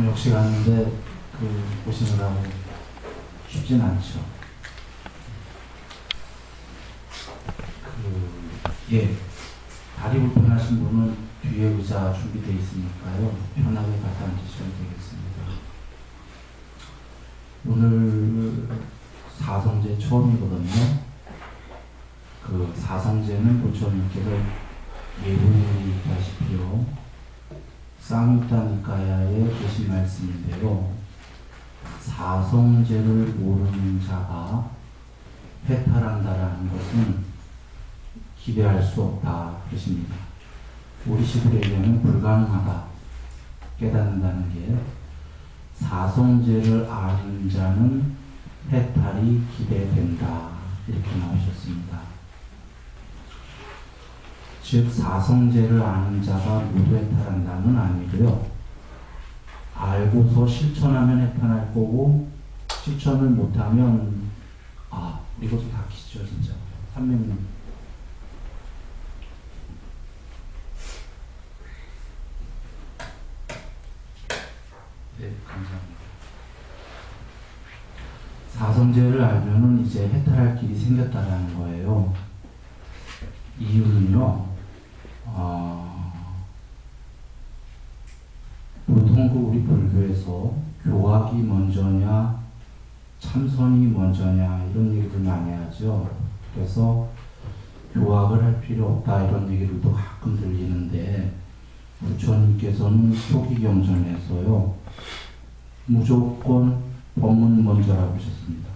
저녁 시간인데 오시느라고 쉽진 않죠. 예, 다리 불편하신 분은 뒤에 의자 준비되어 있으니까요. 편하게 갖다 앉으시면 되겠습니다. 오늘 사성제 처음이거든요. 사성제는 부처님께서 예문이 있다시피요. 쌍유타니까야에 계신 말씀인데요. 사성제를 모르는 자가 해탈한다라는 것은 기대할 수 없다 그러십니다. 우리 시들에게는 불가능하다 깨닫는다는 게 사성제를 아는 자는 해탈이 기대된다 이렇게 나오셨습니다. 즉 사성제를 아는 자가 모두 해탈한다는 아니고요. 알고서 실천하면 해탈할 거고 실천을 못하면 이거 좀 닦이시죠 진짜. 300명. 네, 감사합니다. 사성제를 알면은 이제 해탈할 길이 생겼다라는 거예요. 이유는요, 보통 우리 불교에서 교학이 먼저냐, 참선이 먼저냐, 이런 얘기를 많이 하죠. 그래서 교학을 할 필요 없다, 이런 얘기를 또 가끔 들리는데, 부처님께서는 초기경전에서요, 무조건 법문 먼저라고 하셨습니다.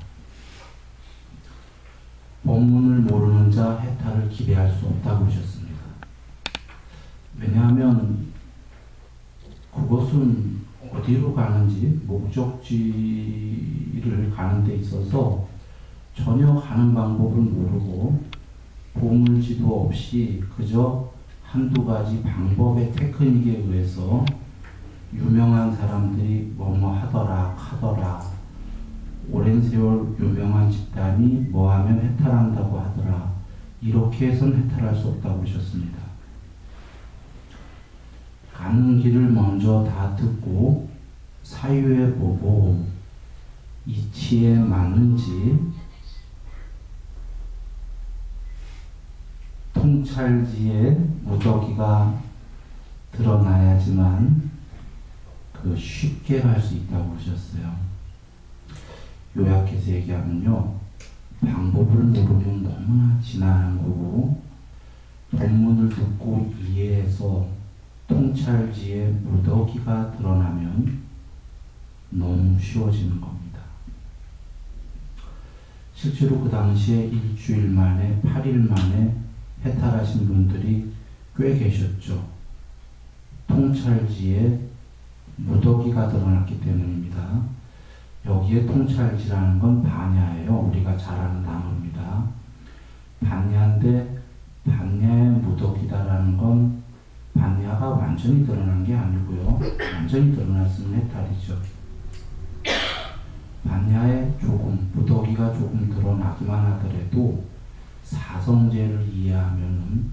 법문을 모르는 자 해탈을 기대할 수 없다고 하셨습니다. 왜냐하면 그것은 어디로 가는지 목적지를 가는 데 있어서 전혀 가는 방법을 모르고 보물지도 없이 그저 한두 가지 방법의 테크닉에 의해서 유명한 사람들이 뭐뭐 하더라 하더라 오랜 세월 유명한 집단이 뭐하면 해탈한다고 하더라 이렇게 해서는 해탈할 수 없다고 하셨습니다. 가는 길을 먼저 다 듣고 사유해 보고 이치에 맞는지 통찰지에 무더기가 드러나야지만 쉽게 갈 수 있다고 하셨어요. 요약해서 얘기하면요. 방법을 모르면 너무나 지나는 거고 법문을 듣고 이해해서 통찰지에 무더기가 드러나면 너무 쉬워지는 겁니다. 실제로 그 당시에 일주일 만에 8일 만에 해탈하신 분들이 꽤 계셨죠. 통찰지에 무더기가 드러났기 때문입니다. 여기에 통찰지라는 건 반야예요. 우리가 잘 아는 단어입니다. 반야인데 반야의 무더기다라는 건 반야가 완전히 드러난 게 아니고요. 완전히 드러났으면 해탈이죠. 반야에 조금, 무더기가 조금 드러나기만 하더라도 사성제를 이해하면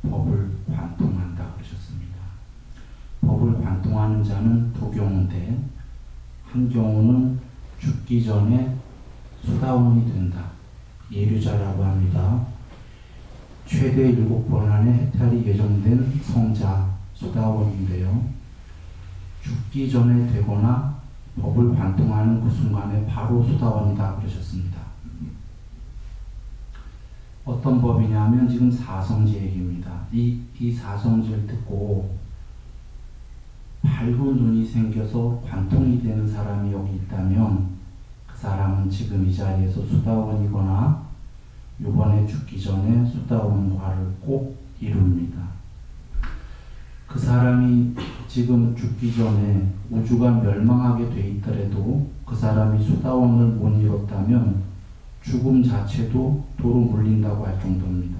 법을 관통한다 그러셨습니다. 법을 관통하는 자는 두 경우인데 한 경우는 죽기 전에 수다원이 된다. 예류자라고 합니다. 최대 7번 안에 해탈이 예정된 성자 수다원인데요. 죽기 전에 되거나 법을 관통하는 그 순간에 바로 수다원이다 그러셨습니다. 어떤 법이냐면 지금 사성제 얘기입니다. 이 사성제를 듣고 밝은 눈이 생겨서 관통이 되는 사람이 여기 있다면 그 사람은 지금 이 자리에서 수다원이거나 이번에 죽기 전에 수다원과를 꼭 이룹니다. 그 사람이 지금 죽기 전에 우주가 멸망하게 돼 있더라도 그 사람이 수다원을 못 이뤘다면 죽음 자체도 도로 물린다고 할 정도입니다.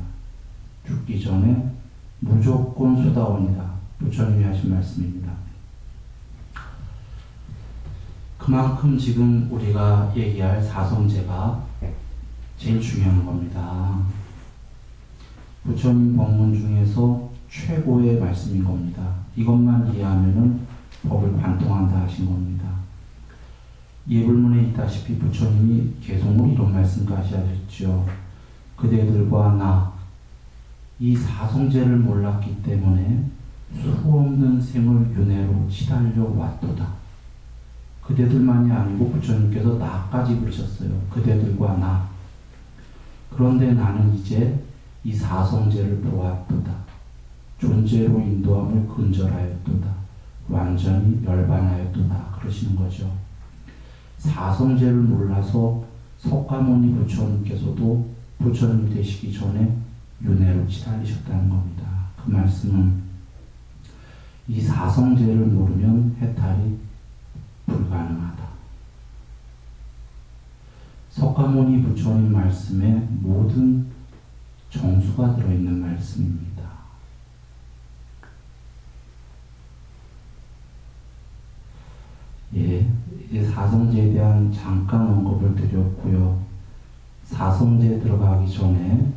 죽기 전에 무조건 수다원이다. 부처님이 하신 말씀입니다. 그만큼 지금 우리가 얘기할 사성제가 제일 중요한 겁니다. 부처님 법문 중에서 최고의 말씀인 겁니다. 이것만 이해하면은 법을 관통한다 하신 겁니다. 예불문에 있다시피 부처님이 개송으로 이런 말씀까지 하셨죠. 그대들과 나, 이 사성제를 몰랐기 때문에 수없는 생을 윤회로 치달려 왔도다. 그대들만이 아니고 부처님께서 나까지 그러셨어요. 그대들과 나. 그런데 나는 이제 이 사성제를 보았도다. 존재로 인도함을 근절하였도다. 완전히 멸반하였도다. 그러시는 거죠. 사성제를 몰라서 석가모니 부처님께서도 부처님 되시기 전에 윤회로 치달리셨다는 겁니다. 그 말씀은 이 사성제를 모르면 해탈이 불가능하다. 석가모니 부처님 말씀에 모든 정수가 들어있는 말씀입니다. 예, 이제 사성제에 대한 잠깐 언급을 드렸고요. 사성제에 들어가기 전에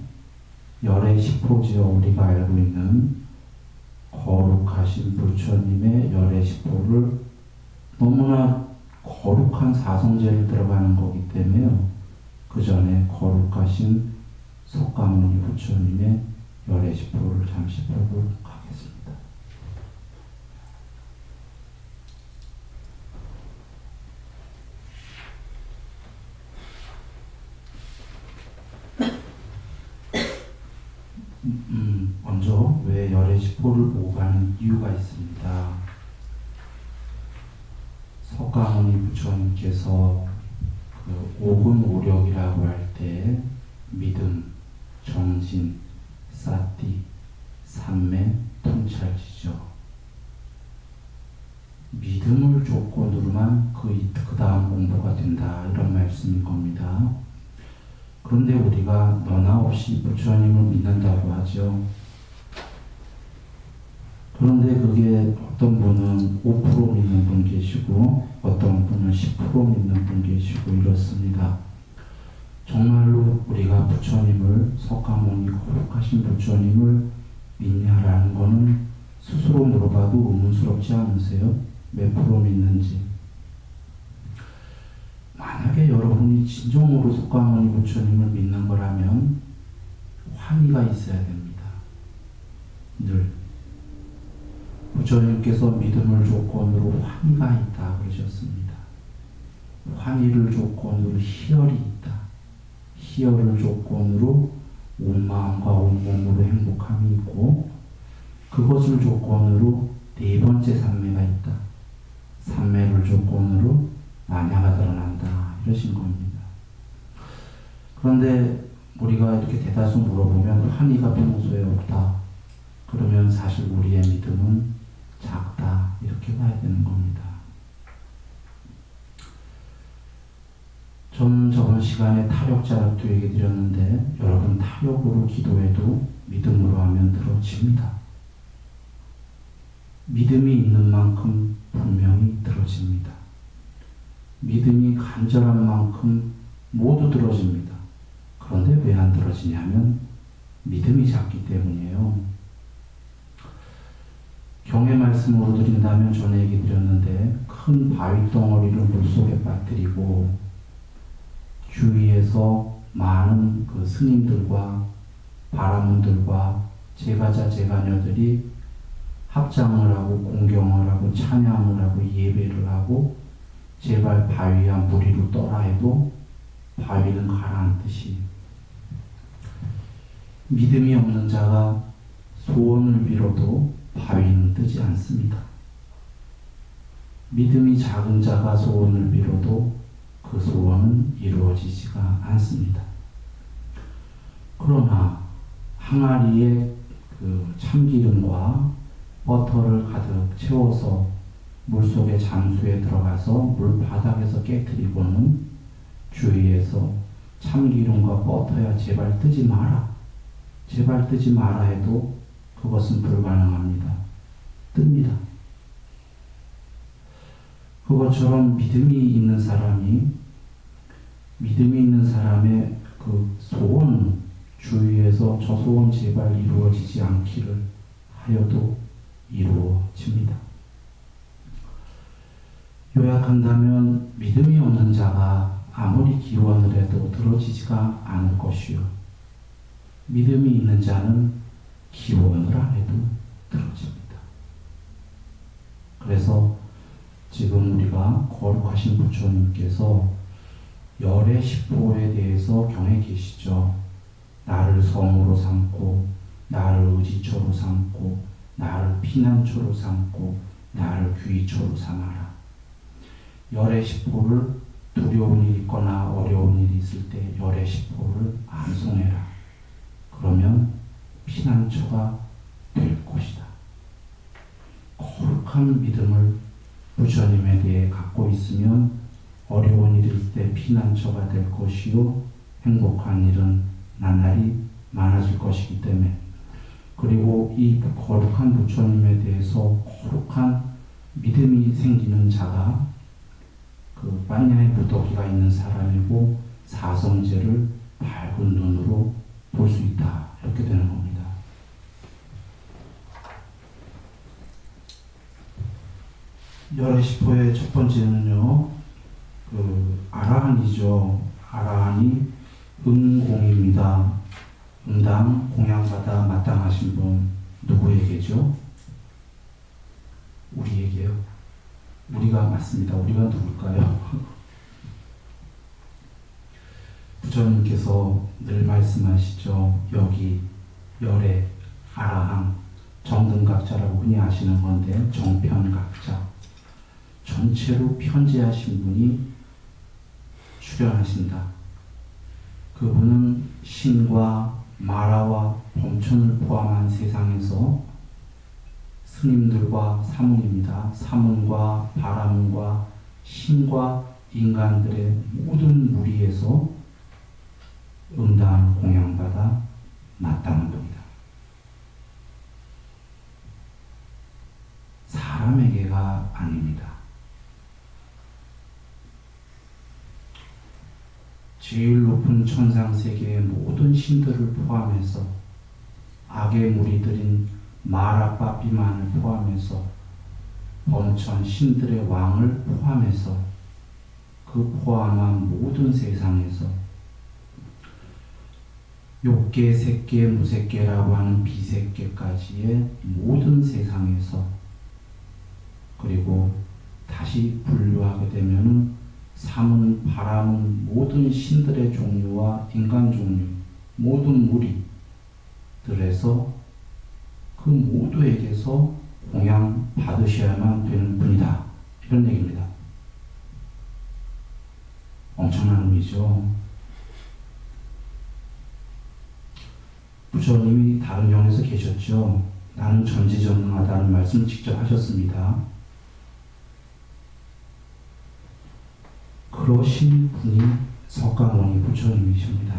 열의 십호지요, 우리가 알고 있는 거룩하신 부처님의 열의 십호를 너무나 거룩한 사성제를 들어가는 거기 때문에요. 그 전에 거룩하신 석가모니 부처님의 열의 십호를 잠시 보도록 하겠습니다. 먼저 왜 열의 십호를 보고 가는 이유가 있습니다. 석가모니 부처님께서 그 오근오력이라고 할 때 믿음, 정진, 사티, 삼매, 통찰지죠. 믿음을 조건으로만 그 다음 공부가 된다, 이런 말씀인 겁니다. 그런데 우리가 너나 없이 부처님을 믿는다고 하죠. 그런데 그게 어떤 분은 5% 믿는 분 계시고 어떤 분은 10% 믿는 분 계시고 이렇습니다. 정말로 우리가 부처님을, 석가모니 거룩하신 부처님을 믿냐라는 거는 스스로 물어봐도 의문스럽지 않으세요? 몇 프로 믿는지. 만약에 여러분이 진정으로 석가모니 부처님을 믿는 거라면 환희가 있어야 됩니다. 늘 부처님께서 믿음을 조건으로 환희가 있다 그러셨습니다. 환희를 조건으로 희열이 있다. 희열을 조건으로 온 마음과 온 몸으로 행복함이 있고, 그것을 조건으로 네 번째 삼매가 있다. 삼매를 조건으로 만야가 드러난다, 이러신 겁니다. 그런데 우리가 이렇게 대다수 물어보면 환희가 평소에 없다. 그러면 사실 우리의 믿음은 작다, 이렇게 봐야 되는 겁니다. 저는 저번 시간에 타력자락도 얘기 드렸는데, 여러분 타력으로 기도해도 믿음으로 하면 들어집니다. 믿음이 있는 만큼 분명히 들어집니다. 믿음이 간절한 만큼 모두 들어집니다. 그런데 왜 안 들어지냐면 믿음이 작기 때문이에요. 경의 말씀으로 드린다면 전에 얘기 드렸는데, 큰 바위 덩어리를 물속에 빠뜨리고 주위에서 많은 그 스님들과 바라문들과 제가자 제가녀들이 합장을 하고 공경을 하고 찬양을 하고 예배를 하고 제발 바위야 무리로 떠라 해도 바위는 가라앉듯이 믿음이 없는 자가 소원을 빌어도 바위는 뜨지 않습니다. 믿음이 작은 자가 소원을 빌어도 그 소원은 이루어지지가 않습니다. 그러나 항아리에 그 참기름과 버터를 가득 채워서 물속의 잠수에 들어가서 물바닥에서 깨트리고는 주위에서 참기름과 버터야 제발 뜨지 마라, 제발 뜨지 마라 해도 그것은 불가능합니다. 뜹니다. 그것처럼 믿음이 있는 사람의 그 소원, 주위에서 저 소원 제발 이루어지지 않기를 하여도 이루어집니다. 요약한다면 믿음이 없는 자가 아무리 기원을 해도 들어지지가 않을 것이요. 믿음이 있는 자는 기원을 안 해도 들어집니다. 그래서 지금 우리가 거룩하신 부처님께서 열의 십호에 대해서 경에 계시죠. 나를 성으로 삼고 나를 의지처로 삼고 나를 피난처로 삼고 나를 귀처로 삼아라. 열의 십호를 두려운 일이 있거나 어려운 일이 있을 때 열의 십호를 암송해라. 그러면 피난처가 될 것이다. 거룩한 믿음을 부처님에 대해 갖고 있으면 어려운 일일 때 피난처가 될 것이요 행복한 일은 나날이 많아질 것이기 때문에, 그리고 이 거룩한 부처님에 대해서 거룩한 믿음이 생기는 자가 그般냐의 무더기가 있는 사람이고 사성제를 밝은 눈으로 볼 수 있다. 이렇게 되는 겁니다. 열의 십호의 첫 번째는요, 아라한이죠. 아라한이 응공입니다. 응당, 공양받아 마땅하신 분 누구에게죠? 우리에게요. 우리가 맞습니다. 우리가 누굴까요? 부처님께서 늘 말씀하시죠. 여기 열의 아라한, 정등각자라고 흔히 아시는 건데 정편각자, 전체로 편재하신 분이 출현하신다. 그분은 신과 마라와 범천을 포함한 세상에서 스님들과 사문입니다. 사문과 바라문과 신과 인간들의 모든 무리에서 응당 공양받아 마땅한 분이다. 사람에게가 아닙니다. 제일 높은 천상세계의 모든 신들을 포함해서 악의 무리들인 마라빠비만을 포함해서 범천 신들의 왕을 포함해서 그 포함한 모든 세상에서 욕계, 색계, 무색계라고 하는 비색계까지의 모든 세상에서, 그리고 다시 분류하게 되면은 삼은, 바람은 모든 신들의 종류와 인간 종류, 모든 무리들에서 그 모두에게서 공양 받으셔야만 되는 분이다. 이런 얘기입니다. 엄청난 의미죠. 부처님이 다른 경에서 계셨죠. 나는 전지전능하다는 말씀을 직접 하셨습니다. 그러신 분이 석가모니 부처님이십니다.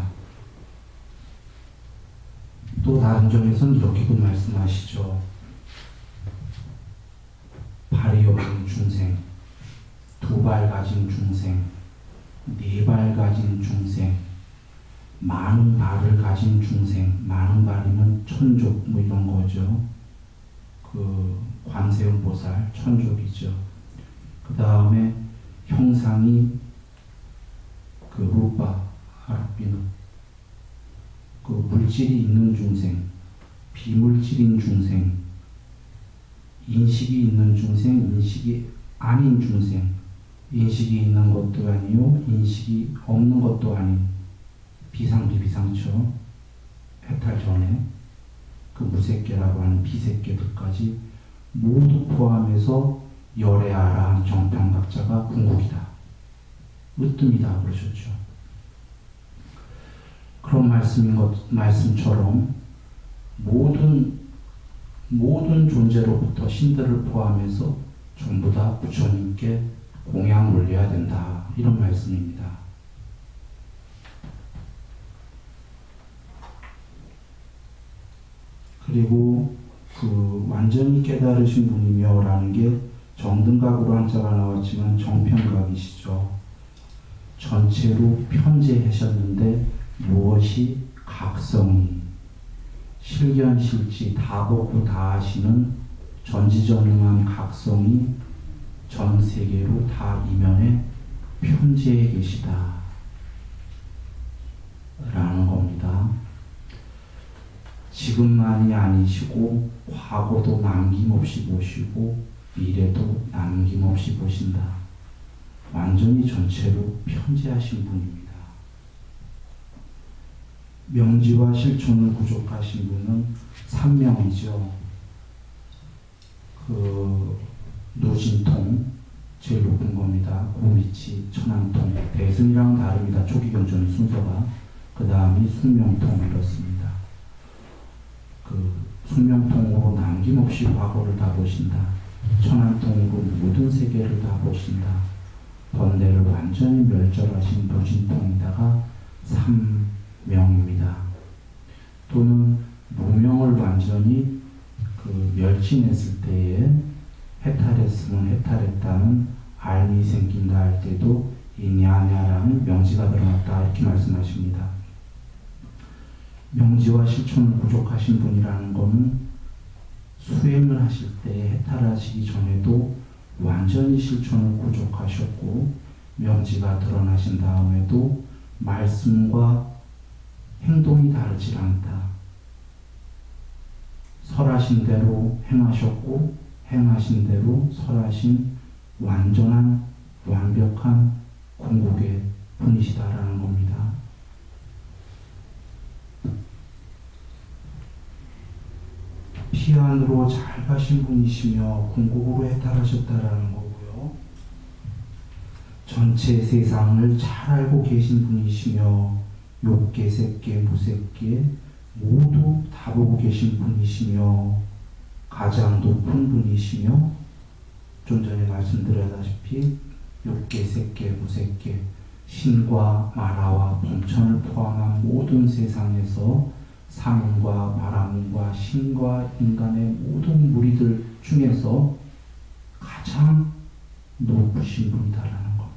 또 다른 점에서는 이렇게도 말씀하시죠. 발이 없는 중생, 두 발 가진 중생, 네 발 가진 중생, 많은 발을 가진 중생, 많은 발이면 천족 뭐 이런 거죠. 그 관세음보살 천족이죠. 그 다음에 형상이 그 루파, 아랍비누, 그 물질이 있는 중생, 비물질인 중생, 인식이 있는 중생, 인식이 아닌 중생, 인식이 있는 것도 아니요, 인식이 없는 것도 아닌 비상비비상처, 해탈 전에 그 무색계라고 하는 비색계들까지 모두 포함해서 열의 아라한 정평각자가 궁극이다. 으뜸이다 그러셨죠. 그런 말씀처럼 모든 존재로부터 신들을 포함해서 전부 다 부처님께 공양 올려야 된다. 이런 말씀입니다. 그리고 그 완전히 깨달으신 분이며 라는 게 정등각으로 한자가 나왔지만 정편각이시죠. 전체로 편재하셨는데 무엇이 각성이, 실견실지 다 보고 다 하시는 전지전능한 각성이 전 세계로 다 이면에 편지해 계시다 라는 겁니다. 지금만이 아니시고 과거도 남김없이 보시고 미래도 남김없이 보신다. 완전히 전체로 편지하신 분입니다. 명지와 실존을 구족하신 분은 3명이죠. 누진통 제일 높은 겁니다. 고미치, 천왕통, 대승이랑 다릅니다. 초기 경전 순서가. 그 다음이 숙명통 이렇습니다. 숙명통으로 남김없이 과거를 다 보신다. 천왕통으로 모든 세계를 다 보신다. 번뇌를 완전히 멸절하신 누진통에다가 3명입니다. 또는 무명을 완전히 멸진했을 때에 해탈했으면 해탈했다는 알미 생긴다 할 때도 이 냐냐라는 명지가 들어갔다 이렇게 말씀하십니다. 명지와 실존을 부족하신 분이라는 것은 수행을 하실 때 해탈하시기 전에도 완전히 실존을 부족하셨고 명지가 드러나신 다음에도 말씀과 행동이 다르지 않다. 설하신 대로 행하셨고 행하신 대로 설하신 완전한 완벽한 궁극의 분이시다라는 겁니다. 피안으로 잘 가신 분이시며 궁극으로 해탈하셨다라는 거고요. 전체 세상을 잘 알고 계신 분이시며 욕계, 색계, 무색계 모두 다 보고 계신 분이시며 가장 높은 분이시며 좀 전에 말씀드렸다시피 욕계, 색계, 무색계 신과 마라와 본천을 포함한 모든 세상에서 사문과 바라문과 신과 인간의 모든 무리들 중에서 가장 높으신 분이다라는 겁니다.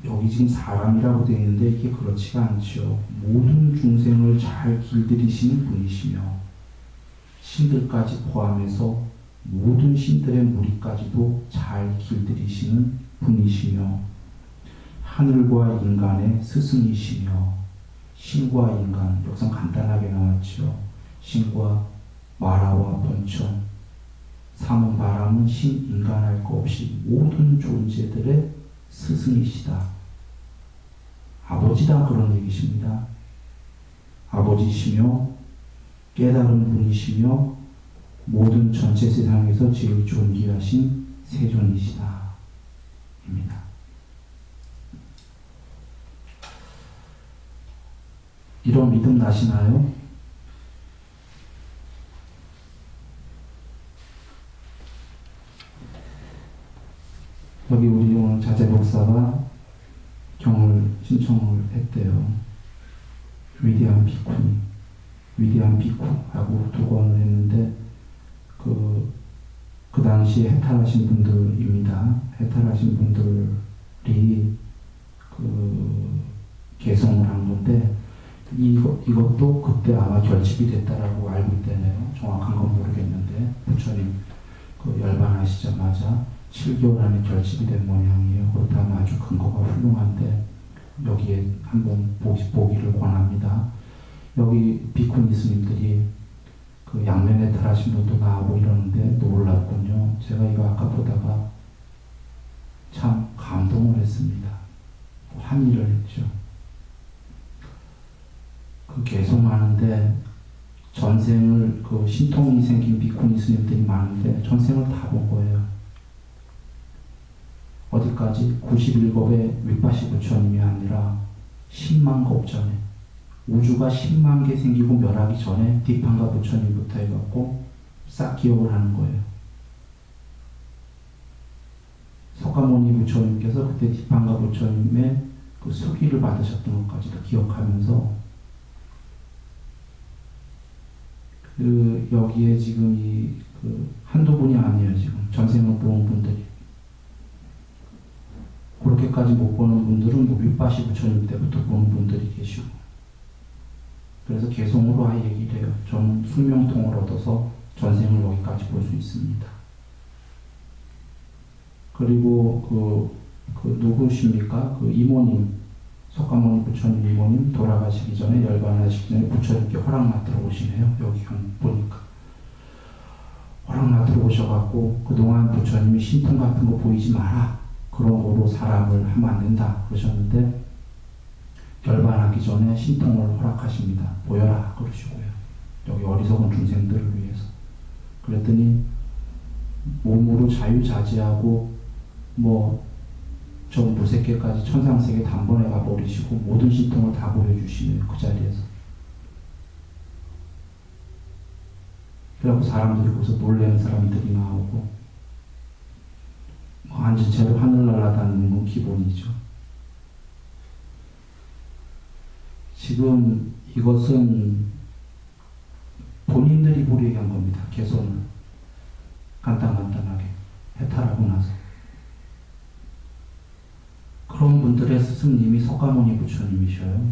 여기 지금 사람이라고 되어 있는데 이게 그렇지가 않죠. 모든 중생을 잘 길들이시는 분이시며 신들까지 포함해서 모든 신들의 무리까지도 잘 길들이시는 분이시며 하늘과 인간의 스승이시며 신과 인간, 여기서 간단하게 나왔죠. 신과 마라와 본천, 사문 바람은 신, 인간 할 것 없이 모든 존재들의 스승이시다. 아버지다 그런 얘기십니다. 아버지시며 깨달은 분이시며 모든 전체 세상에서 제일 존귀하신 세존이시다. 입니다. 이런 믿음 나시나요? 여기 우리 오늘 자재 목사가 경을 신청을 했대요. 위대한 비쿠니, 위대한 비쿠하고 두 권을 했는데 그 당시에 해탈하신 분들입니다. 해탈하신 분들이 개성을 한 건데 이것도 그때 아마 결집이 됐다라고 알고 있다네요. 정확한 건 모르겠는데 부처님 열반하시자마자 7개월 안에 결집이 된 모양이에요. 그렇다면 아주 근거가 훌륭한데 여기에 한번 보기를 권합니다. 여기 비쿠니 스님들이 양면 해탈하신 분도 나오고 이러는데 놀랍군요. 제가 이거 아까 보다가 참 감동을 했습니다. 환희를 했죠. 개송하는데 전생을 신통이 생긴 비쿠니 스님들이 많은데 전생을 다 본 거예요. 어디까지? 91겁의 윗바시 부처님이 아니라 10만 겁 전에 우주가 10만 개 생기고 멸하기 전에 디판가 부처님부터 해갖고 싹 기억을 하는 거예요. 석가모니 부처님께서 그때 디판가 부처님의 수기를 받으셨던 것까지도 기억하면서 여기에 지금 한두 분이 아니에요. 지금 전생을 본 분들이 그렇게까지 못 보는 분들은 뭐 윗바시 부처님 때부터 보는 분들이 계시고, 그래서 개성으로 아예 얘기를 해요. 저는 숙명통을 얻어서 전생을 여기까지 볼 수 있습니다. 그리고 그 누구십니까? 그 이모님, 석가모니 부처님 이모님 돌아가시기 전에, 열반하시기 전에 부처님께 허락나 들어오시네요. 여기 보니까 허락나 들어오셔갖고 그동안 부처님이 신통 같은 거 보이지 마라, 그런 거로 사람을 하면 안 된다 그러셨는데, 열반하기 전에 신통을 허락하십니다. 보여라 그러시고요. 여기 어리석은 중생들을 위해서. 그랬더니 몸으로 자유자재하고 저 무색계까지 천상세계 단번에 가버리시고 모든 신통을 다 보여주시네요. 그 자리에서. 그래갖고 사람들이 거기서 놀라는 사람들이 나오고, 앉은 채로 하늘 날아다니는 건 기본이죠. 지금 이것은 본인들이 보려고 한 겁니다. 개선을 간단하게 해탈하고 나서. 그런 분들의 스승님이 석가모니 부처님이셔요.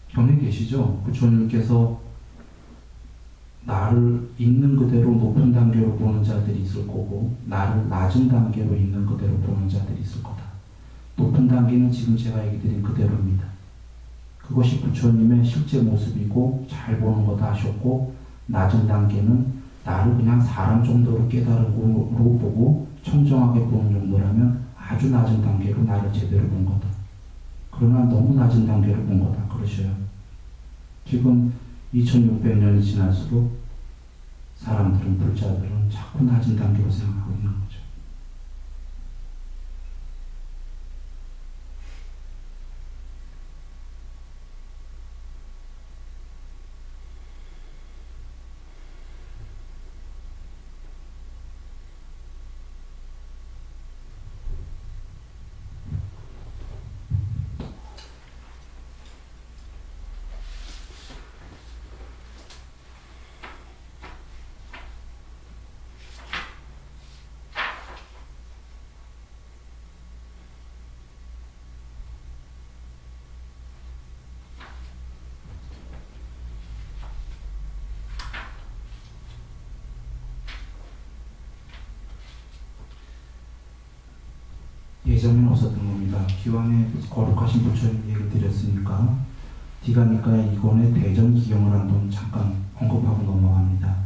경에 계시죠? 부처님께서 나를 있는 그대로 높은 단계로 보는 자들이 있을 거고, 나를 낮은 단계로 있는 그대로 보는 자들이 있을 거다. 높은 단계는 지금 제가 얘기 드린 그대로입니다. 그것이 부처님의 실제 모습이고 잘 보는 거다 하셨고, 낮은 단계는 나를 그냥 사람 정도로 깨달음으로 보고 청정하게 보는 정도라면 아주 낮은 단계로 나를 제대로 본 거다. 그러나 너무 낮은 단계로 본 거다 그러셔요. 지금 2600년이 지날수록 사람들은, 불자들은 자꾸 낮은 단계로 생각하고 있는 거죠. 예전에는 없었던 겁니다. 기왕에 거룩하신 부처님 얘기 드렸으니까 디가니카의 이권의 대전 기경을 한번 잠깐 언급하고 넘어갑니다.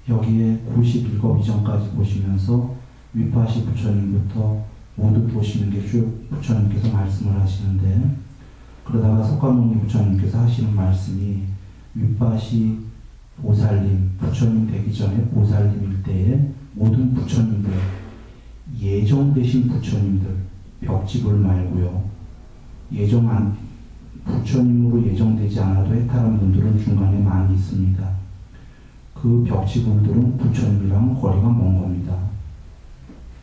여기에 91급 이전까지 보시면서 윗바시 부처님부터 모두 보시는 게 쭉 부처님께서 말씀을 하시는데, 그러다가 석가모니 부처님께서 하시는 말씀이 윗바시 보살님, 부처님 되기 전에 보살님일 때에 모든 부처님들, 예정되신 부처님들, 벽지불 말고요. 부처님으로 예정되지 않아도 해탈한 분들은 중간에 많이 있습니다. 그 벽지불들은 부처님이랑 거리가 먼 겁니다.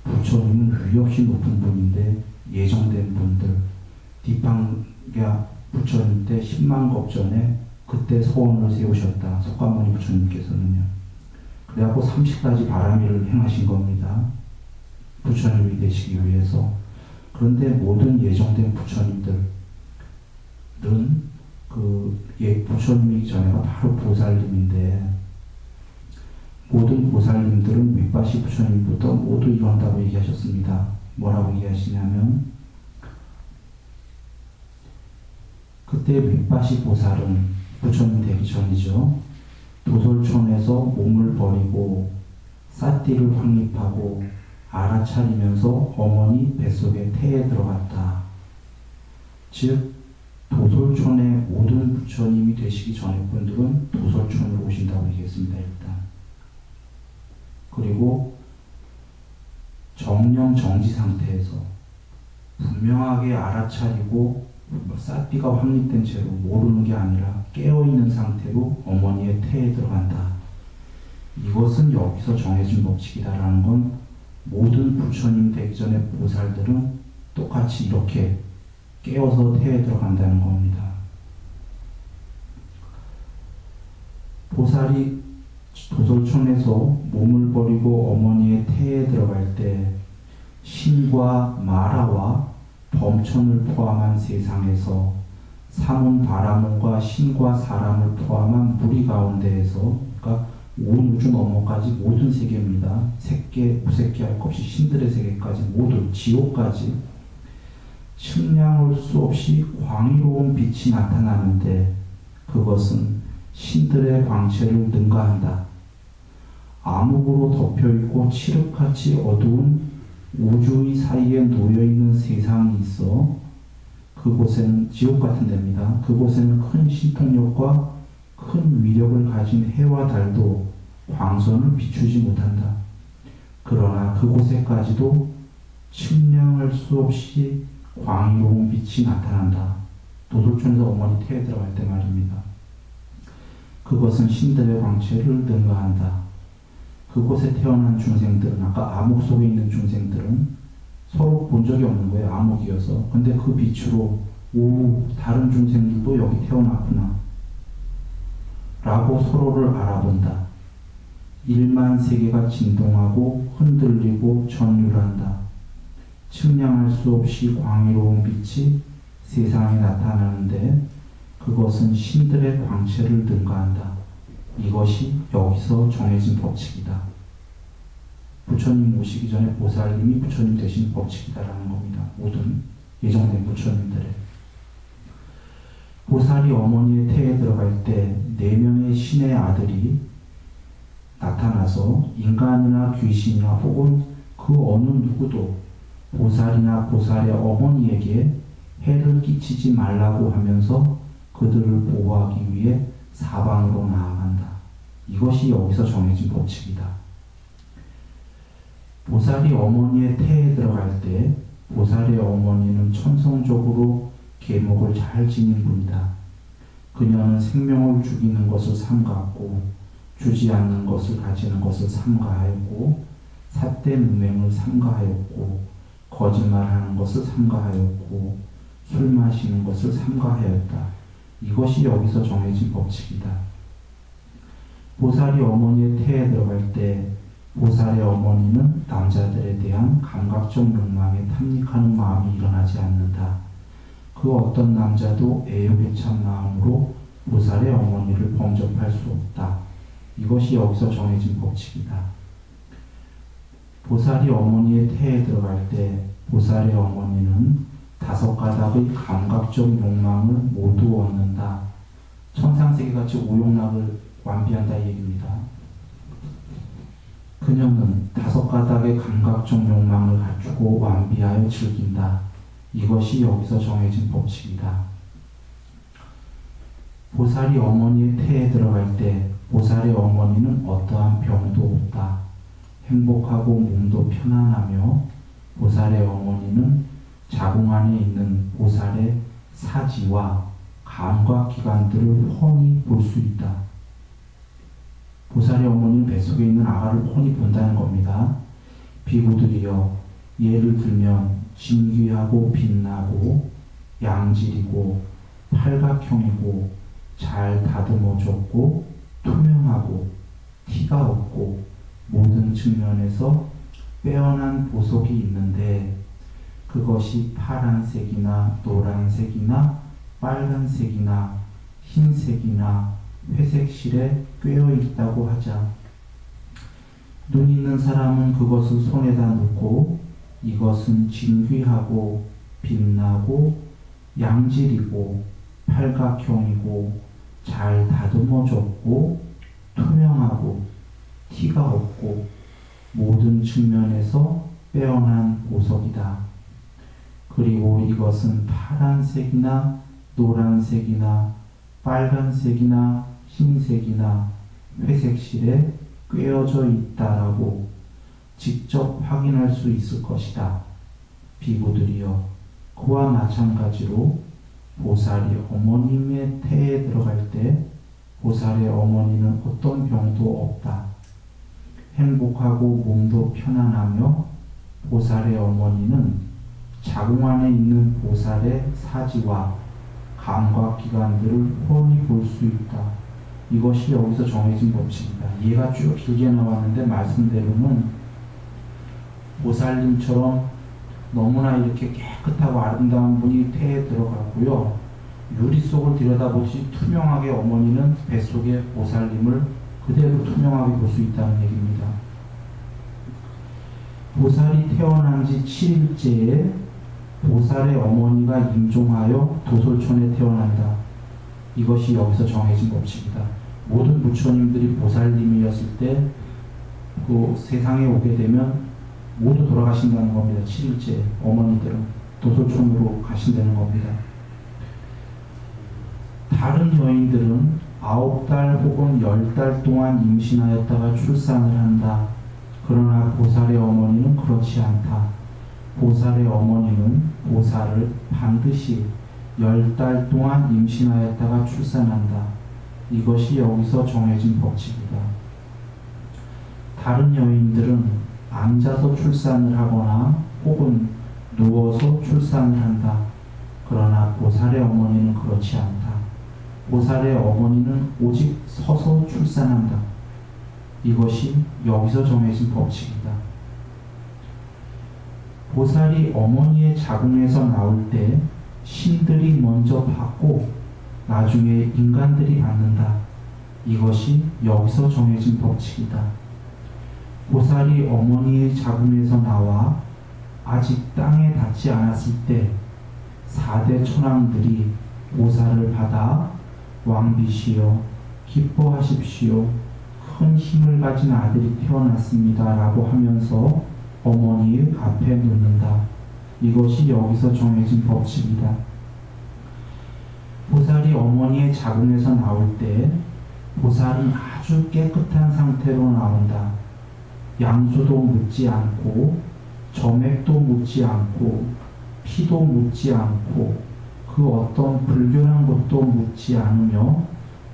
부처님은 위없이 높은 분인데, 예정된 분들, 디팡야 부처님 때 10만 급 전에 그때 소원을 세우셨다. 석가모니 부처님께서는요. 그래갖고 30가지 바라미를 행하신 겁니다. 부처님이 되시기 위해서. 그런데 모든 예정된 부처님들은 부처님이기 전에가 바로 보살님인데, 모든 보살님들은 윗바시 부처님부터 모두 이룬다고 얘기하셨습니다. 뭐라고 얘기하시냐면, 그때 윗바시 보살은 부처님 되기 전이죠. 도솔촌에서 몸을 버리고 삿띠를 확립하고 알아차리면서 어머니 뱃속에 태에 들어갔다. 즉 도솔촌의 모든 부처님이 되시기 전의 분들은 도솔촌으로 오신다고 얘기했습니다. 일단. 그리고 정령 정지 상태에서 분명하게 알아차리고 삿비가 확립된 채로 모르는 게 아니라 깨어있는 상태로 어머니의 태에 들어간다. 이것은 여기서 정해진 법칙이다라는 건 모든 부처님 되기 전에 보살들은 똑같이 이렇게 깨어서 태에 들어간다는 겁니다. 보살이 도솔촌에서 몸을 버리고 어머니의 태에 들어갈 때 신과 마라와 범천을 포함한 세상에서 삼운 바라몬과 신과 사람을 포함한 무리 가운데에서, 그러니까 온 우주 너머까지 모든 세계입니다. 색계, 무색계 할 것 없이 신들의 세계까지 모두 지옥까지 측량할 수 없이 광의로운 빛이 나타나는데 그것은 신들의 광채를 능가한다. 암흑으로 덮여있고 칠흑같이 어두운 우주의 사이에 놓여있는 세상이 있어 그곳에는 지옥 같은 데입니다. 그곳에는 큰 신통력과 큰 위력을 가진 해와 달도 광선을 비추지 못한다. 그러나 그곳에까지도 측량할 수 없이 광의로운 빛이 나타난다. 도솔촌에서 어머니 태에 들어갈 때 말입니다. 그것은 신들의 광채를 능가한다. 그곳에 태어난 중생들은, 아까 암흑 속에 있는 중생들은 서로 본 적이 없는 거예요. 암흑이어서. 근데 그 빛으로 다른 중생들도 여기 태어났구나 라고 서로를 알아본다. 일만 세계가 진동하고 흔들리고 전율한다. 측량할 수 없이 광의로운 빛이 세상에 나타나는데 그것은 신들의 광채를 능가한다. 이것이 여기서 정해진 법칙이다. 부처님 오시기 전에 보살님이 부처님 되신 법칙이다라는 겁니다. 모든 예정된 부처님들의. 보살이 어머니의 태에 들어갈 때 4명의 신의 아들이 나타나서 인간이나 귀신이나 혹은 그 어느 누구도 보살이나 보살의 어머니에게 해를 끼치지 말라고 하면서 그들을 보호하기 위해 사방으로 나아간다. 이것이 여기서 정해진 법칙이다. 보살이 어머니의 태에 들어갈 때 보살의 어머니는 천성적으로 계목을 잘 지닌 분이다. 그녀는 생명을 죽이는 것을 삼가했고 주지 않는 것을 가지는 것을 삼가하였고 삿대무맹을 삼가하였고 거짓말하는 것을 삼가하였고 술 마시는 것을 삼가하였다. 이것이 여기서 정해진 법칙이다. 보살이 어머니의 태에 들어갈 때 보살의 어머니는 남자들에 대한 감각적 욕망에 탐닉하는 마음이 일어나지 않는다. 그 어떤 남자도 애욕에 찬 마음으로 보살의 어머니를 범접할 수 없다. 이것이 여기서 정해진 법칙이다. 보살이 어머니의 태에 들어갈 때 보살의 어머니는 5가닥의 감각적 욕망을 모두 얻는다. 천상세계같이 오욕락을 완비한다 이 얘기입니다. 그녀는 5가닥의 감각적 욕망을 갖추고 완비하여 즐긴다. 이것이 여기서 정해진 법칙이다. 보살이 어머니의 태에 들어갈 때 보살의 어머니는 어떠한 병도 없다. 행복하고 몸도 편안하며 보살의 어머니는 자궁 안에 있는 보살의 사지와 감각기관들을 훤히 볼 수 있다. 보살의 어머니는 뱃속에 있는 아가를 훤히 본다는 겁니다. 비구들이여, 예를 들면 진귀하고 빛나고 양질이고 팔각형이고 잘 다듬어졌고 투명하고 티가 없고 모든 측면에서 빼어난 보석이 있는데 그것이 파란색이나 노란색이나 빨간색이나 흰색이나 회색실에 꿰어 있다고 하자. 눈 있는 사람은 그것을 손에다 놓고 이것은 진귀하고 빛나고 양질이고 팔각형이고 잘 다듬어졌고 투명하고 티가 없고 모든 측면에서 빼어난 보석이다. 그리고 이것은 파란색이나 노란색이나 빨간색이나 흰색이나 회색실에 꿰어져 있다라고 직접 확인할 수 있을 것이다. 비구들이여, 그와 마찬가지로 보살이 어머님의 태에 들어갈 때 보살의 어머니는 어떤 병도 없다. 행복하고 몸도 편안하며 보살의 어머니는 자궁 안에 있는 보살의 사지와 감각기관들을 훤히 볼 수 있다. 이것이 여기서 정해진 법칙이다. 얘가 쭉 길게 나왔는데 말씀대로는 보살님처럼 너무나 이렇게 깨끗하고 아름다운 분이 태에 들어갔고요. 유리 속을 들여다보시 투명하게 어머니는 뱃속에 보살님을 그대로 투명하게 볼 수 있다는 얘기입니다. 보살이 태어난 지 7일째에 보살의 어머니가 임종하여 도솔촌에 태어난다. 이것이 여기서 정해진 법칙이다. 모든 부처님들이 보살님이었을 때 그 세상에 오게 되면 모두 돌아가신다는 겁니다. 7일째 어머니들은 도솔촌으로 가신다는 겁니다. 다른 여인들은 9달 혹은 10달 동안 임신하였다가 출산을 한다. 그러나 보살의 어머니는 그렇지 않다. 보살의 어머니는 보살을 반드시 10달 동안 임신하였다가 출산한다. 이것이 여기서 정해진 법칙이다. 다른 여인들은 앉아서 출산을 하거나 혹은 누워서 출산을 한다. 그러나 보살의 어머니는 그렇지 않다. 보살의 어머니는 오직 서서 출산한다. 이것이 여기서 정해진 법칙이다. 보살이 어머니의 자궁에서 나올 때 신들이 먼저 받고 나중에 인간들이 받는다. 이것이 여기서 정해진 법칙이다. 보살이 어머니의 자궁에서 나와 아직 땅에 닿지 않았을 때 4대 천왕들이 보살을 받아 왕비시여 기뻐하십시오. 큰 힘을 가진 아들이 태어났습니다. 라고 하면서 어머니의 앞에 놓는다. 이것이 여기서 정해진 법칙이다. 보살이 어머니의 자궁에서 나올 때 보살은 아주 깨끗한 상태로 나온다. 양수도 묻지 않고 점액도 묻지 않고 피도 묻지 않고 그 어떤 불결한 것도 묻지 않으며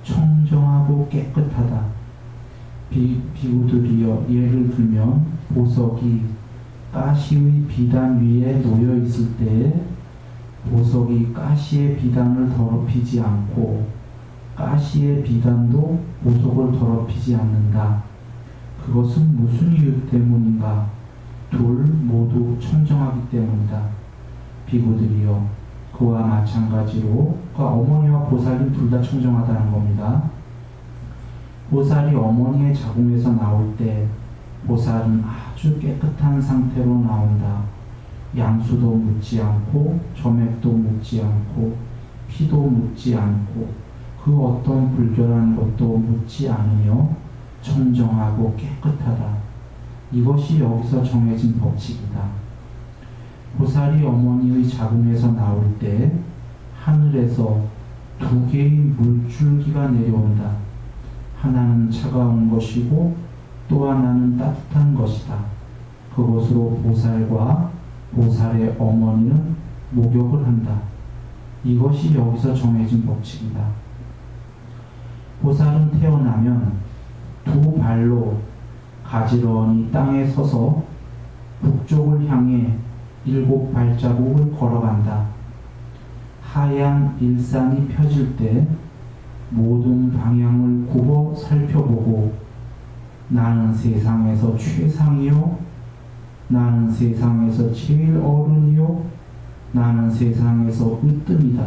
청정하고 깨끗하다. 비구들이여 예를 들면 보석이 가시의 비단 위에 놓여 있을 때에 보석이 가시의 비단을 더럽히지 않고 가시의 비단도 보석을 더럽히지 않는다. 그것은 무슨 이유 때문인가? 둘 모두 청정하기 때문이다. 비구들이여 그와 마찬가지로 어머니와 보살님 둘 다 청정하다는 겁니다. 보살이 어머니의 자궁에서 나올 때 보살은 아주 깨끗한 상태로 나온다. 양수도 묻지 않고 점액도 묻지 않고 피도 묻지 않고 그 어떤 불결한 것도 묻지 않으며 청정하고 깨끗하다. 이것이 여기서 정해진 법칙이다. 보살이 어머니의 자궁에서 나올 때 하늘에서 2개의 물줄기가 내려온다. 하나는 차가운 것이고 또 하나는 따뜻한 것이다. 그것으로 보살과 보살의 어머니는 목욕을 한다. 이것이 여기서 정해진 법칙이다. 보살은 태어나면 2발로 가지런히 땅에 서서 북쪽을 향해 7발자국을 걸어간다. 하얀 일산이 펴질 때 모든 방향을 굽어 살펴보고 나는 세상에서 최상이요, 나는 세상에서 제일 어른이요, 나는 세상에서 으뜸이다.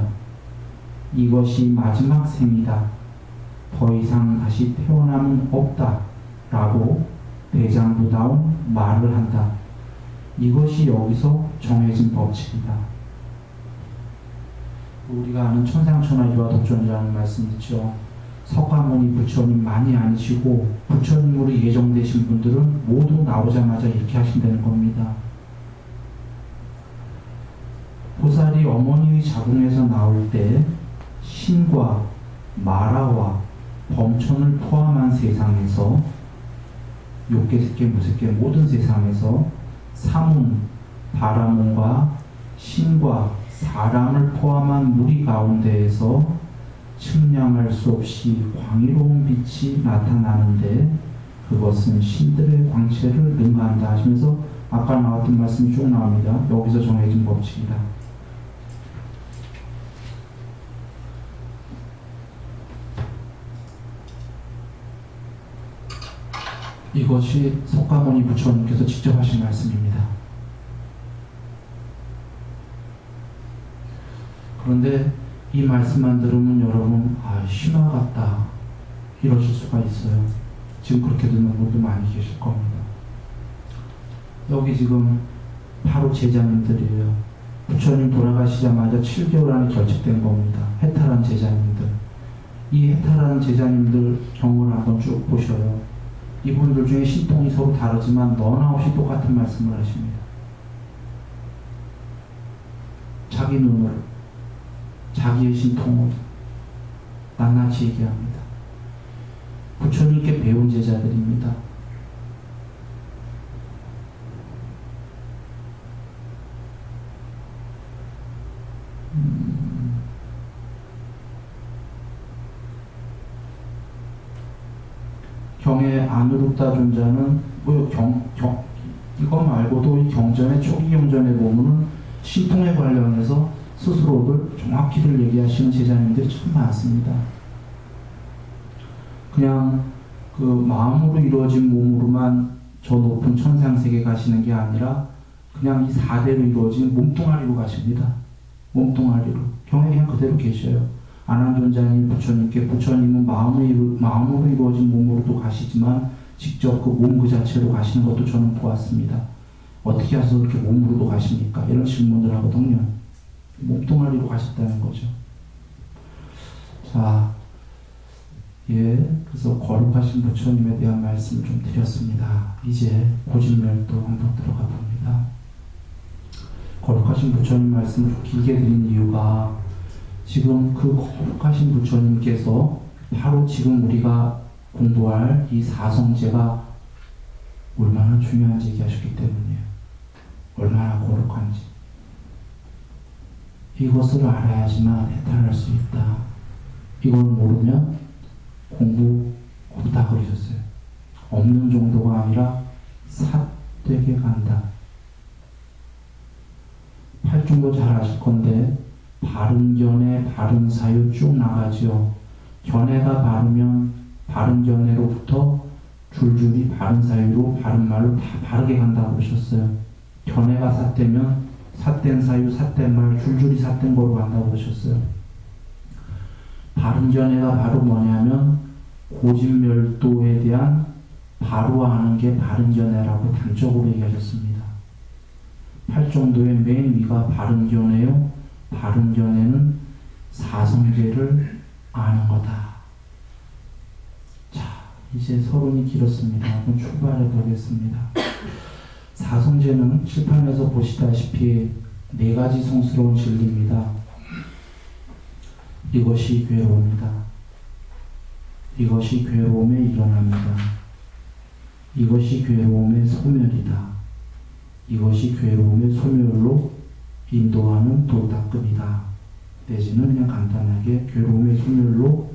이것이 마지막 생이다. 더 이상 다시 태어남은 없다. 라고 대장부다운 말을 한다. 이것이 여기서 정해진 법칙이다. 우리가 아는 천상천하유아 독존이라는 말씀 있죠. 석가모니 부처님 많이 아니시고 부처님으로 예정되신 분들은 모두 나오자마자 이렇게 하신다는 겁니다. 보살이 어머니의 자궁에서 나올 때 신과 마라와 범천을 포함한 세상에서 욕계, 색계, 무색계 모든 세상에서 사문, 바라문과 신과 사람을 포함한 무리 가운데에서 측량할 수 없이 광의로운 빛이 나타나는데 그것은 신들의 광채를 능가한다 하시면서 아까 나왔던 말씀이 쭉 나옵니다. 여기서 정해진 법칙이다. 이것이 석가모니 부처님께서 직접 하신 말씀입니다. 그런데 이 말씀만 들으면 여러분 신화 같다 이러실 수가 있어요. 지금 그렇게 듣는 분도 많이 계실 겁니다. 여기 지금 바로 제자님들이에요. 부처님 돌아가시자마자 7개월 안에 결집된 겁니다. 해탈한 제자님들. 이 해탈한 제자님들 경우를 한번 쭉 보셔요. 이분들 중에 신통이 서로 다르지만 너나 없이 똑같은 말씀을 하십니다. 자기 눈으로 자기의 신통으로 낱낱이 얘기합니다. 부처님께 배운 제자들입니다. 경의 아누룩다 존자는 이거 말고도 이 경전의 초기 경전에 보면은 신통에 관련해서 스스로들 정확히들 얘기하시는 제자님들이 참 많습니다. 그냥 그 마음으로 이루어진 몸으로만 저 높은 천상세계 가시는 게 아니라 그냥 이 4대로 이루어진 몸뚱아리로 가십니다. 몸뚱아리로. 경에 그냥 그대로 계셔요. 아난존자님 부처님께 부처님은 마음으로 이루어진 몸으로도 가시지만 직접 그 몸 그 자체로 가시는 것도 저는 보았습니다. 어떻게 해서 그렇게 몸으로도 가십니까? 이런 질문을 하거든요. 몸뚱아리로 가셨다는 거죠. 자, 그래서 거룩하신 부처님에 대한 말씀을 좀 드렸습니다. 이제 고진멸도 한번 들어가 봅니다. 거룩하신 부처님 말씀을 좀 길게 드린 이유가 지금 그 거룩하신 부처님께서 바로 지금 우리가 공부할 이 사성제가 얼마나 중요한지 얘기하셨기 때문이에요. 얼마나 거룩한지. 이것을 알아야지만 해탈할 수 있다. 이걸 모르면 공부 없다 그러셨어요. 없는 정도가 아니라 삿되게 간다. 팔중도 잘 아실 건데 바른 견해, 바른 사유 쭉 나가죠. 견해가 바르면 바른 견해로부터 줄줄이 바른 사유로 바른 말로 다 바르게 간다고 그러셨어요. 견해가 삿되면 삿된 사유, 삿된 말, 줄줄이 삿된 거로 간다고 그러셨어요. 바른 견해가 바로 뭐냐면 고진멸도에 대한 바로 아는 게 바른 견해라고 단적으로 얘기하셨습니다. 팔정도의 맨 위가 바른 견해요. 바른 견해는 사성제를 아는 거다. 자, 이제 서론이 길었습니다. 한번 출발해 보겠습니다. 사성제는 칠판에서 보시다시피 4가지 성스러운 진리입니다. 이것이 괴로움이다. 이것이 괴로움의 일어납니다. 이것이 괴로움의 소멸이다. 이것이 괴로움의 소멸로 인도하는 도닦음이다. 내지는 그냥 간단하게 괴로움의 소멸로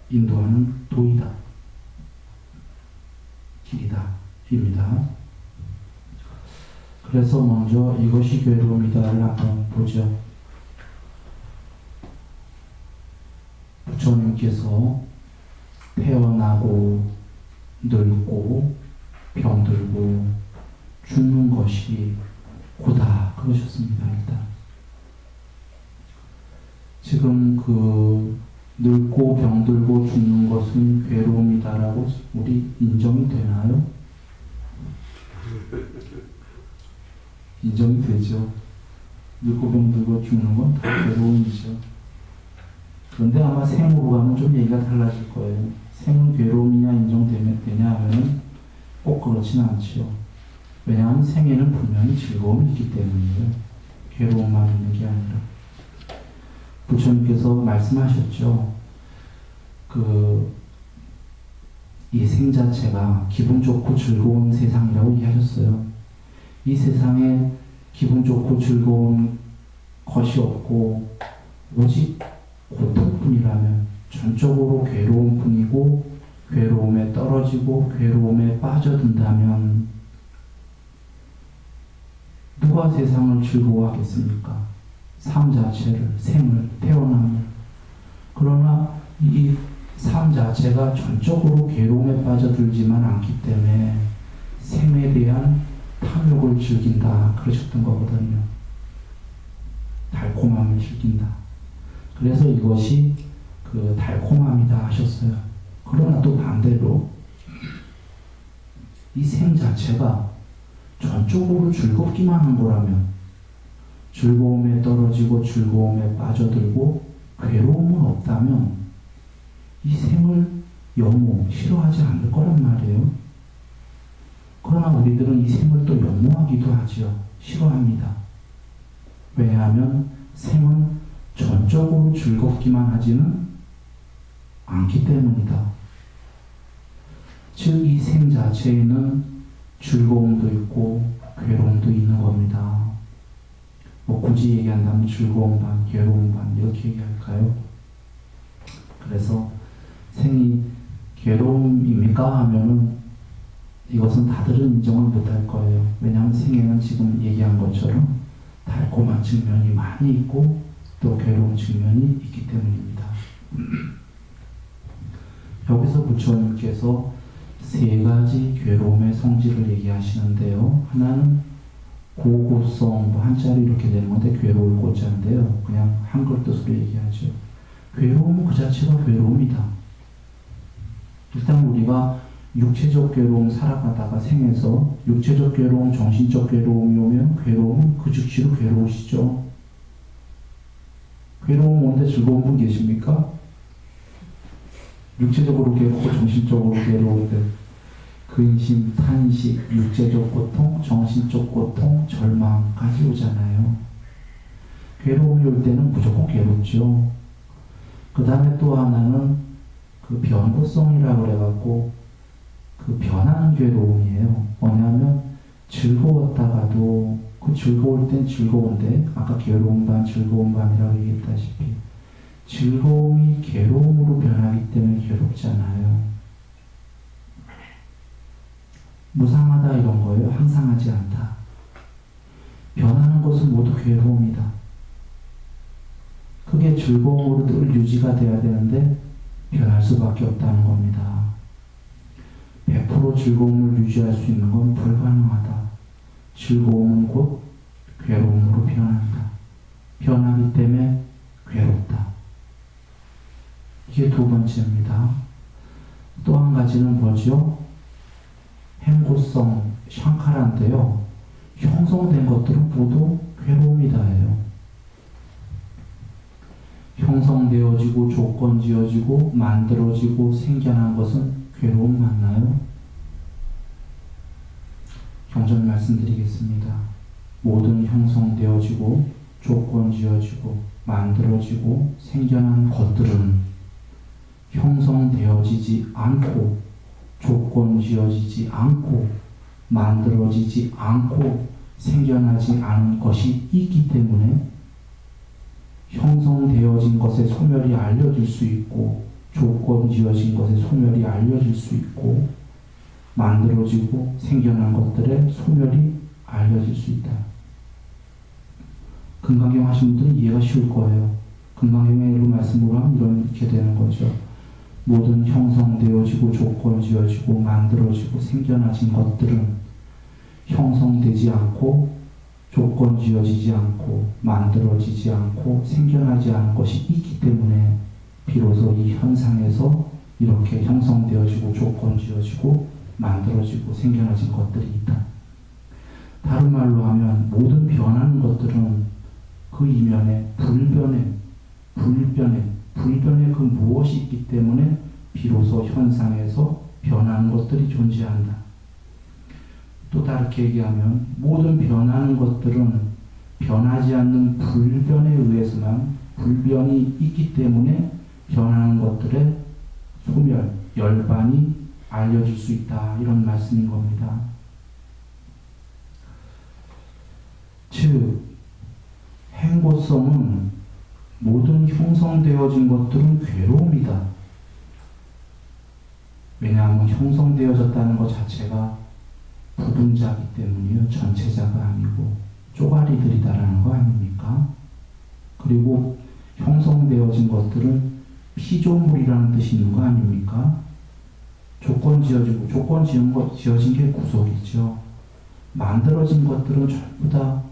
인도하는 도이다. 길이다. 입니다. 그래서 먼저 이것이 괴로움이다를 한번 보죠. 부처님께서 태어나고 늙고 병들고 죽는 것이 고다 그러셨습니다. 일단 지금 그 늙고 병들고 죽는 것은 괴로움이다라고 우리 인정이 되나요? 인정이 되죠. 늙고 병들고 죽는 건 다 괴로움이죠. 그런데 아마 생으로 가면 좀 얘기가 달라질 거예요. 생은 괴로움이냐 인정되냐 하면 꼭 그렇진 않죠. 왜냐하면 생에는 분명히 즐거움이 있기 때문이에요. 괴로움만 있는 게 아니라. 부처님께서 말씀하셨죠. 이 생 자체가 기분 좋고 즐거운 세상이라고 얘기하셨어요. 이 세상에 기분 좋고 즐거운 것이 없고 오직 고통뿐이라면 전적으로 괴로움뿐이고 괴로움에 떨어지고 괴로움에 빠져든다면 누가 세상을 즐거워하겠습니까? 삶 자체를, 생을, 태어남을. 그러나 이 삶 자체가 전적으로 괴로움에 빠져들지만 않기 때문에 대한 탐욕을 즐긴다 그러셨던 거거든요. 달콤함을 즐긴다. 그래서 이것이 그 달콤함이다 하셨어요. 그러나 또 반대로 이 생 자체가 전적으로 즐겁기만 한 거라면, 즐거움에 떨어지고 즐거움에 빠져들고 괴로움은 없다면 이 생을 영모 싫어하지 않을 거란 말이에요. 그러나 우리들은 이 생을 또 연모하기도 하지요. 싫어합니다. 왜냐하면 생은 전적으로 즐겁기만 하지는 않기 때문이다. 즉, 이 생 자체에는 즐거움도 있고 괴로움도 있는 겁니다. 뭐 굳이 얘기한다면 즐거움 반, 괴로움 반 이렇게 얘기할까요? 그래서 생이 괴로움입니까? 하면은 이것은 다들은 인정을 못할 거예요. 왜냐하면 생에는 지금 얘기한 것처럼 달콤한 측면이 많이 있고 또 괴로운 측면이 있기 때문입니다. 여기서 부처님께서 세 가지 괴로움의 성질을 얘기하시는데요. 하나는 고고성, 뭐 한자로 이렇게 되는 건데 괴로울 고자인데요. 그냥 한글 뜻으로 얘기하죠. 괴로움은 그 자체가 괴로움이다. 일단 우리가 육체적 괴로움 살아가다가 생에서 육체적 괴로움, 정신적 괴로움이 오면 괴로움은 그 즉시로 괴로우시죠. 괴로움 오는데 즐거운 분 계십니까? 육체적으로 괴롭고 정신적으로 괴로운데 근심, 탄식, 육체적 고통, 정신적 고통, 절망까지 오잖아요. 괴로움이 올 때는 무조건 괴롭죠. 그 다음에 또 하나는 그 변고성이라고 그래갖고 그 변하는 괴로움이에요. 뭐냐면 즐거웠다가도 그 즐거울 땐 즐거운데 아까 괴로운 반, 즐거운 반이라고 얘기했다시피 즐거움이 괴로움으로 변하기 때문에 괴롭잖아요. 무상하다 이런 거예요. 항상하지 않다. 변하는 것은 모두 괴로움이다. 그게 즐거움으로 늘 유지가 돼야 되는데 변할 수밖에 없다는 겁니다. 100% 즐거움을 유지할 수 있는 건 불가능하다. 즐거움은 곧 괴로움으로 변한다. 변하기 때문에 괴롭다. 이게 두 번째입니다. 또 한 가지는 뭐죠? 행고성, 샹카라인데요. 형성된 것들은 모두 괴로움이다예요. 형성되어지고 조건지어지고 만들어지고 생겨난 것은 괴로움 맞나요? 경전 말씀드리겠습니다. 모든 형성되어지고 조건지어지고 만들어지고 생겨난 것들은 형성되어지지 않고 조건지어지지 않고 만들어지지 않고 생겨나지 않은 것이 있기 때문에 형성되어진 것의 소멸이 알려질 수 있고 조건지어진 것의 소멸이 알려질 수 있고 만들어지고 생겨난 것들의 소멸이 알려질 수 있다. 금강경 하신 분들은 이해가 쉬울 거예요. 금강경의 말씀으로 하면 이렇게 되는 거죠. 모든 형성되어지고 조건지어지고 만들어지고 생겨나진 것들은 형성되지 않고 조건지어지지 않고 만들어지지 않고 생겨나지 않은 것이 있기 때문에 비로소 이 현상에서 이렇게 형성되어지고 조건지어지고 만들어지고 생겨나진 것들이 있다. 다른 말로 하면 모든 변하는 것들은 그 이면에 불변의 그 무엇이 있기 때문에 비로소 현상에서 변하는 것들이 존재한다. 또 다르게 얘기하면 모든 변하는 것들은 변하지 않는 불변에 의해서만 불변이 있기 때문에 변하는 것들의 소멸, 열반이 알려질 수 있다. 이런 말씀인 겁니다. 즉 행고성은 모든 형성되어진 것들은 괴로움이다. 왜냐하면 형성되어졌다는 것 자체가 부분자이기 때문이요. 전체자가 아니고 쪼가리들이다라는 거 아닙니까? 그리고 형성되어진 것들은 피조물이라는 뜻이 있는 거 아닙니까? 조건 지어진 게 구속이죠. 만들어진 것들은 전부 다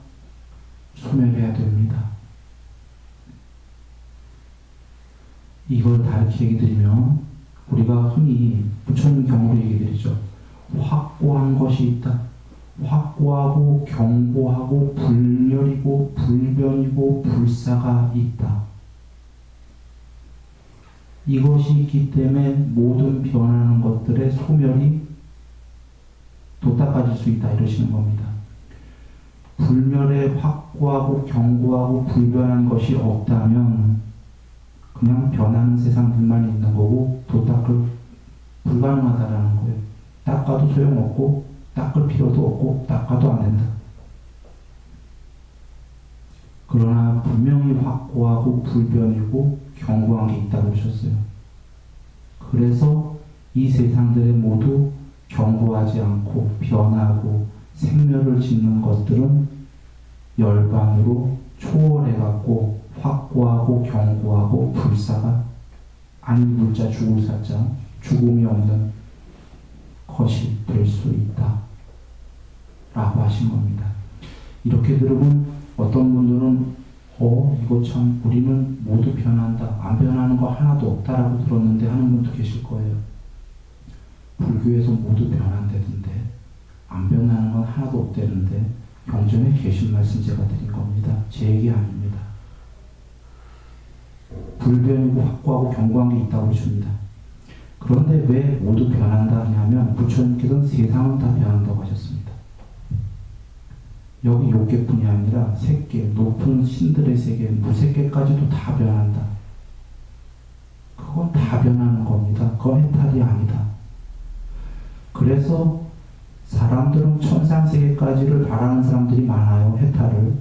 소멸해야 됩니다. 이걸 다르게 얘기 드리면 우리가 흔히 부처님 경우로 얘기 드리죠. 확고한 것이 있다. 확고하고 견고하고 불멸이고 불변이고 불사가 있다. 이것이 있기 때문에 모든 변하는 것들의 소멸이 도닦아질 수 있다 이러시는 겁니다. 불멸에 확고하고 견고하고 불변한 것이 없다면 그냥 변하는 세상들만 있는 거고 도닦을 불가능하다라는 거예요. 닦아도 소용없고 닦을 필요도 없고 닦아도 안 된다. 그러나 분명히 확고하고 불변이고 견고한 게 있다고 하셨어요. 그래서 이 세상들에 모두 견고하지 않고 변하고 생멸을 짓는 것들은 열반으로 초월해갖고 확고하고 견고하고 불사가 아닌 불자 죽을 사자 죽음이 없는 것이 될 수 있다 라고 하신 겁니다. 이렇게 들으면 어떤 분들은 이거 참 우리는 모두 변한다, 안 변하는 거 하나도 없다라고 들었는데 하는 분도 계실 거예요. 불교에서 모두 변한다던데 안 변하는 건 하나도 없다는데 경전에 계신 말씀 제가 드린 겁니다. 제 얘기 아닙니다. 불변이고 확고하고 견고한 게 있다고 하십니다. 그런데 왜 모두 변한다 하냐면 부처님께서는 세상은 다 변한다고 하셨습니다. 여기 욕계뿐이 아니라 색계, 높은 신들의 세계, 무색계까지도 다 변한다. 그건 다 변하는 겁니다. 그건 해탈이 아니다. 그래서 사람들은 천상세계까지를 바라는 사람들이 많아요. 해탈을.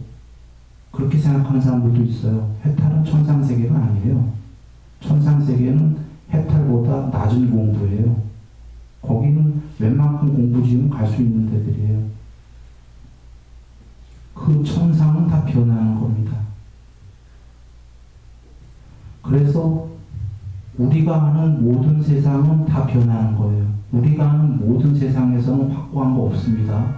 그렇게 생각하는 사람들도 있어요. 해탈은 천상세계가 아니에요. 천상세계는 해탈보다 낮은 공부예요. 거기는 웬만큼 공부 지으면 갈 수 있는 데들이에요. 그 천상은 다 변하는 겁니다. 그래서 우리가 아는 모든 세상은 다 변하는 거예요. 우리가 아는 모든 세상에서는 확고한 거 없습니다.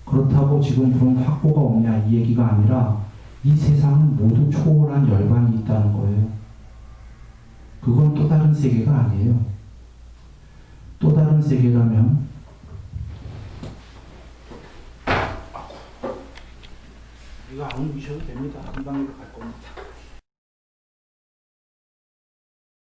그렇다고 지금 그런 확고가 없냐 이 얘기가 아니라 이 세상은 모두 초월한 열반이 있다는 거예요. 그건 또 다른 세계가 아니에요. 또 다른 세계라면 이거 안 옮기셔도 됩니다. 한 방에 갈 겁니다.